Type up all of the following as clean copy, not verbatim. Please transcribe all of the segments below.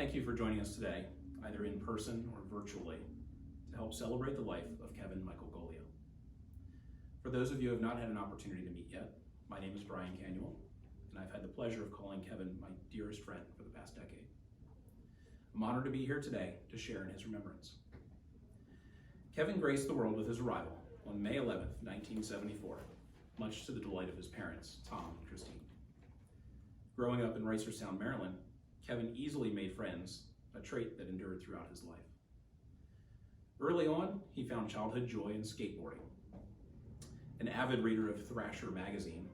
Thank you for joining us today, either in person or virtually, to help celebrate the life of Kevin Michael Goglia. For those of you who have not had an opportunity to meet yet, my name is Brian Canuel, and I've had the pleasure of calling Kevin my dearest friend for the past decade. I'm honored to be here today to share in his remembrance. Kevin graced the world with his arrival on May 11th, 1974, much to the delight of his parents, Tom and Christine. Growing up in Reisterstown, Maryland, Kevin easily made friends, a trait that endured throughout his life. Early on, he found childhood joy in skateboarding. An avid reader of Thrasher magazine,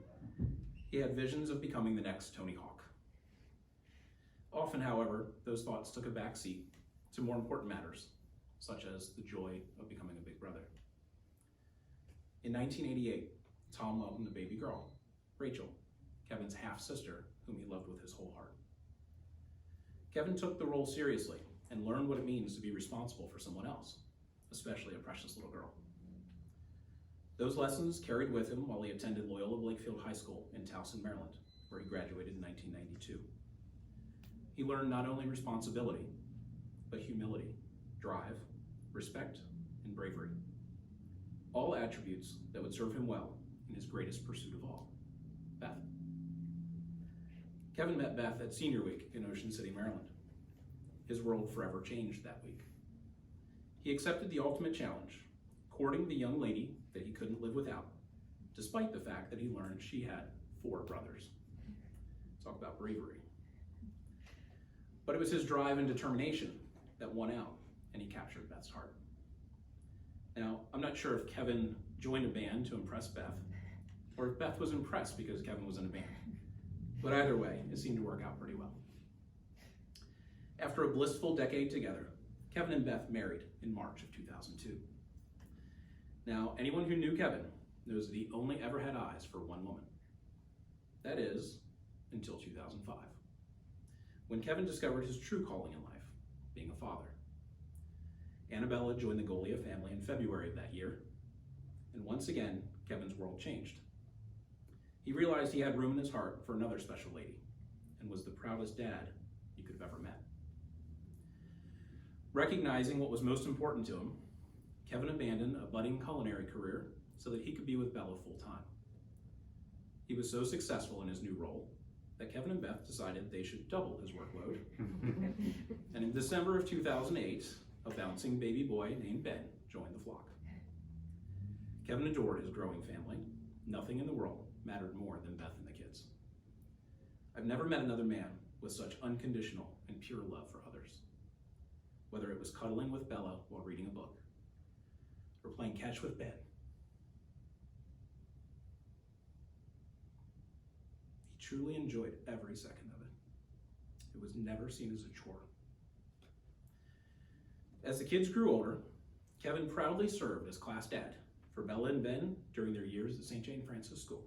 he had visions of becoming the next Tony Hawk. Often, however, those thoughts took a backseat to more important matters, such as the joy of becoming a big brother. In 1988, Tom welcomed a baby girl, Rachel, Kevin's half-sister, whom he loved with his whole heart. Kevin took the role seriously and learned what it means to be responsible for someone else, especially a precious little girl. Those lessons carried with him while he attended Loyola Blakefield High School in Towson, Maryland, where he graduated in 1992. He learned not only responsibility, but humility, drive, respect, and bravery. All attributes that would serve him well in his greatest pursuit of all, Beth. Kevin met Beth at Senior Week in Ocean City, Maryland. His world forever changed that week. He accepted the ultimate challenge, courting the young lady that he couldn't live without, despite the fact that he learned she had 4 brothers. Talk about bravery. But it was his drive and determination that won out, and he captured Beth's heart. Now, I'm not sure if Kevin joined a band to impress Beth, or if Beth was impressed because Kevin was in a band. But either way, it seemed to work out pretty well. After a blissful decade together, Kevin and Beth married in March of 2002. Now, anyone who knew Kevin knows that he only ever had eyes for one woman. That is, until 2005, when Kevin discovered his true calling in life, being a father. Annabella joined the Goglia family in February of that year, and once again, Kevin's world changed. He realized he had room in his heart for another special lady, and was the proudest dad you could have ever met. Recognizing what was most important to him, Kevin abandoned a budding culinary career so that he could be with Bella full-time. He was so successful in his new role that Kevin and Beth decided they should double his workload. And in December of 2008, a bouncing baby boy named Ben joined the flock. Kevin adored his growing family. Nothing in the world mattered more than Beth and the kids. I've never met another man with such unconditional and pure love for others. Whether it was cuddling with Bella while reading a book, or playing catch with Ben, he truly enjoyed every second of it. It was never seen as a chore. As the kids grew older, Kevin proudly served as class dad for Bella and Ben during their years at St. Jane Francis School,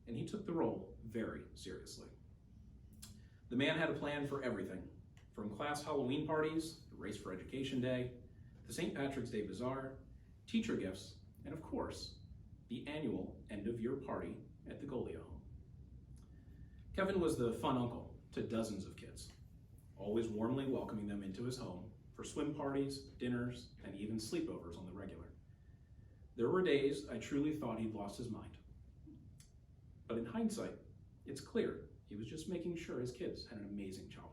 and he took the role very seriously. The man had a plan for everything, from class Halloween parties, the Race for Education Day, the St. Patrick's Day Bazaar, teacher gifts, and of course, the annual end-of-year party at the Goglia home. Kevin was the fun uncle to dozens of kids, always warmly welcoming them into his home for swim parties, dinners, and even sleepovers on the regular. There were days I truly thought he'd lost his mind. But in hindsight, it's clear he was just making sure his kids had an amazing childhood.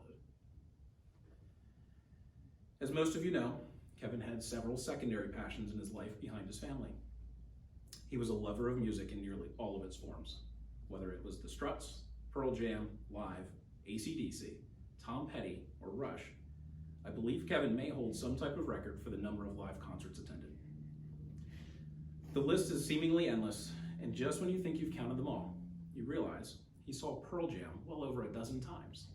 As most of you know, Kevin had several secondary passions in his life behind his family. He was a lover of music in nearly all of its forms, whether it was the Struts, Pearl Jam, Live, AC/DC, Tom Petty, or Rush. I believe Kevin may hold some type of record for the number of live concerts attended. The list is seemingly endless, and just when you think you've counted them all, you realize he saw Pearl Jam well over a dozen times.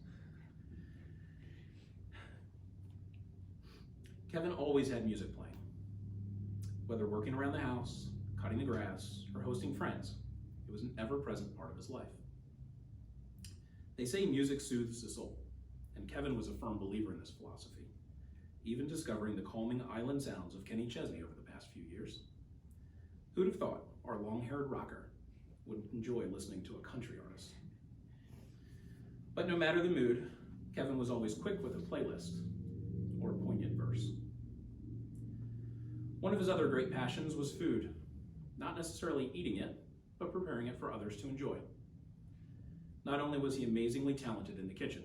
Kevin always had music playing. Whether working around the house, cutting the grass, or hosting friends, it was an ever-present part of his life. They say music soothes the soul, and Kevin was a firm believer in this philosophy, even discovering the calming island sounds of Kenny Chesney over the past few years. Who'd have thought our long-haired rocker would enjoy listening to a country artist? But no matter the mood, Kevin was always quick with a playlist or a poignant verse. One of his other great passions was food, not necessarily eating it, but preparing it for others to enjoy. Not only was he amazingly talented in the kitchen,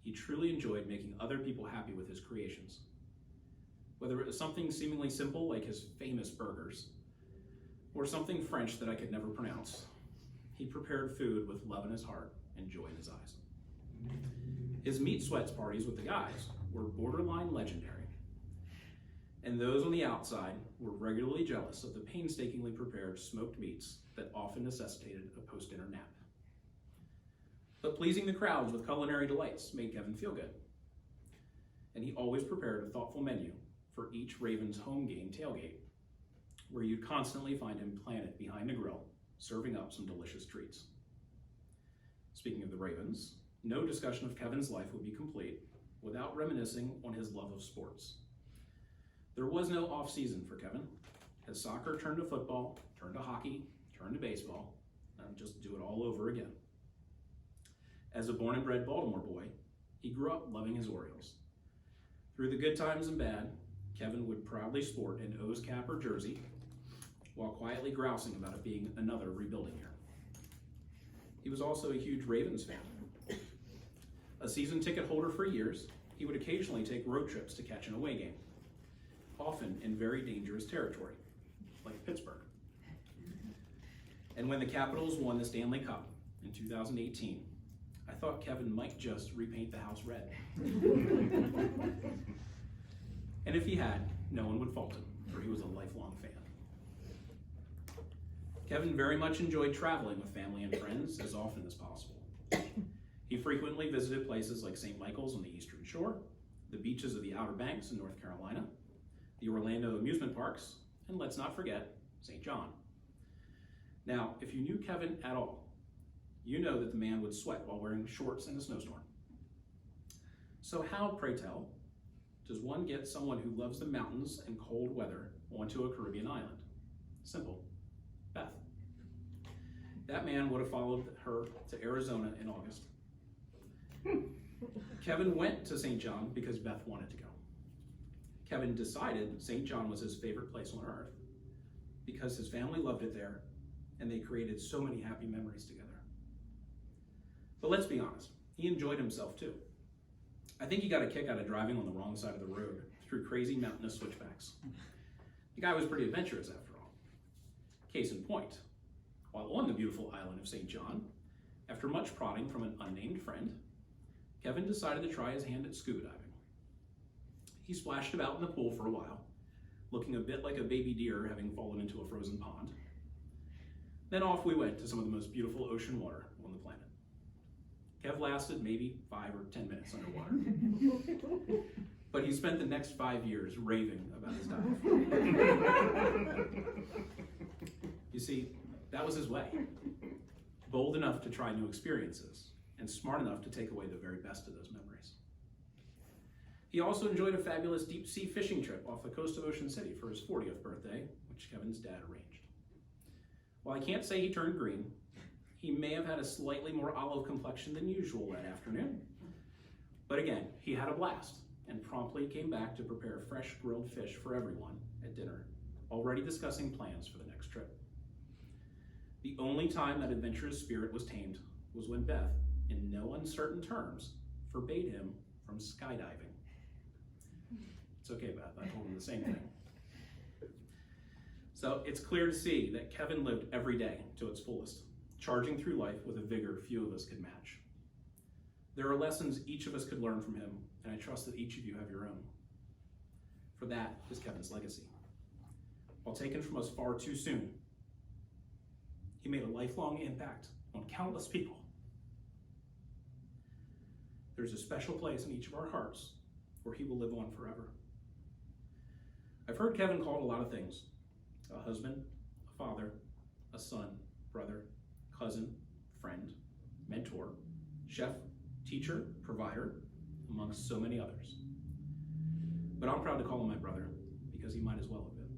he truly enjoyed making other people happy with his creations. Whether it was something seemingly simple like his famous burgers, or something French that I could never pronounce, he prepared food with love in his heart and joy in his eyes. His meat sweats parties with the guys were borderline legendary, and those on the outside were regularly jealous of the painstakingly prepared smoked meats that often necessitated a post-dinner nap. But pleasing the crowds with culinary delights made Kevin feel good, and he always prepared a thoughtful menu for each Ravens home game tailgate, where you'd constantly find him planted behind the grill, serving up some delicious treats. Speaking of the Ravens, no discussion of Kevin's life would be complete without reminiscing on his love of sports. There was no off-season for Kevin, as soccer turned to football, turned to hockey, turned to baseball, and just do it all over again. As a born and bred Baltimore boy, he grew up loving his Orioles. Through the good times and bad, Kevin would proudly sport an O's cap or jersey, while quietly grousing about it being another rebuilding year. He was also a huge Ravens fan. A season ticket holder for years, he would occasionally take road trips to catch an away game, often in very dangerous territory, like Pittsburgh. And when the Capitals won the Stanley Cup in 2018, I thought Kevin might just repaint the house red. And if he had, no one would fault him, for he was a lifelong fan. Kevin very much enjoyed traveling with family and friends as often as possible. He frequently visited places like St. Michael's on the Eastern Shore, the beaches of the Outer Banks in North Carolina, the Orlando amusement parks, and let's not forget, St. John. Now, if you knew Kevin at all, you know that the man would sweat while wearing shorts in a snowstorm. So how, pray tell, does one get someone who loves the mountains and cold weather onto a Caribbean island? Simple. Beth. That man would have followed her to Arizona in August. Kevin went to St. John because Beth wanted to go. Kevin decided St. John was his favorite place on earth because his family loved it there and they created so many happy memories together. But let's be honest, he enjoyed himself too. I think he got a kick out of driving on the wrong side of the road through crazy mountainous switchbacks. The guy was pretty adventurous after all. Case in point, while on the beautiful island of St. John, after much prodding from an unnamed friend, Kevin decided to try his hand at scuba diving. He splashed about in the pool for a while, looking a bit like a baby deer having fallen into a frozen pond. Then off we went to some of the most beautiful ocean water on the planet. Kev lasted maybe 5 or 10 minutes underwater, but he spent the next 5 years raving about his dive. You see, that was his way. Bold enough to try new experiences, and smart enough to take away the very best of those memories. He also enjoyed a fabulous deep sea fishing trip off the coast of Ocean City for his 40th birthday, which Kevin's dad arranged. While I can't say he turned green, he may have had a slightly more olive complexion than usual that afternoon. But again, he had a blast and promptly came back to prepare fresh grilled fish for everyone at dinner, already discussing plans for the next trip. The only time that adventurous spirit was tamed was when Beth, in no uncertain terms, forbade him from skydiving. It's okay, Beth, I told him the same thing. So it's clear to see that Kevin lived every day to its fullest, charging through life with a vigor few of us could match. There are lessons each of us could learn from him, and I trust that each of you have your own. For that is Kevin's legacy. While taken from us far too soon, he made a lifelong impact on countless people. There's a special place in each of our hearts where he will live on forever. I've heard Kevin called a lot of things: a husband, a father, a son, brother, cousin, friend, mentor, chef, teacher, provider, amongst so many others. But I'm proud to call him my brother because he might as well have been.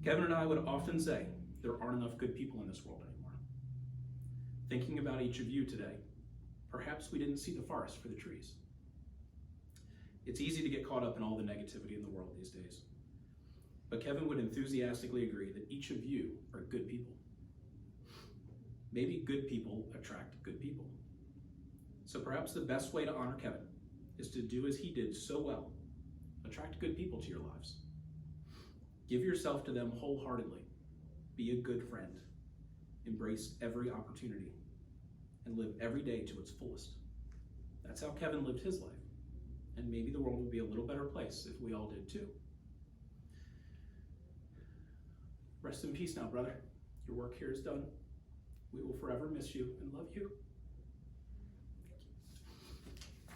Kevin and I would often say there aren't enough good people in this world anymore. Thinking about each of you today, perhaps we didn't see the forest for the trees. It's easy to get caught up in all the negativity in the world these days. But Kevin would enthusiastically agree that each of you are good people. Maybe good people attract good people. So perhaps the best way to honor Kevin is to do as he did so well. Attract good people to your lives. Give yourself to them wholeheartedly. Be a good friend. Embrace every opportunity and live every day to its fullest. That's how Kevin lived his life. And maybe the world would be a little better place if we all did too. Rest in peace now, brother. Your work here is done. We will forever miss you and love you.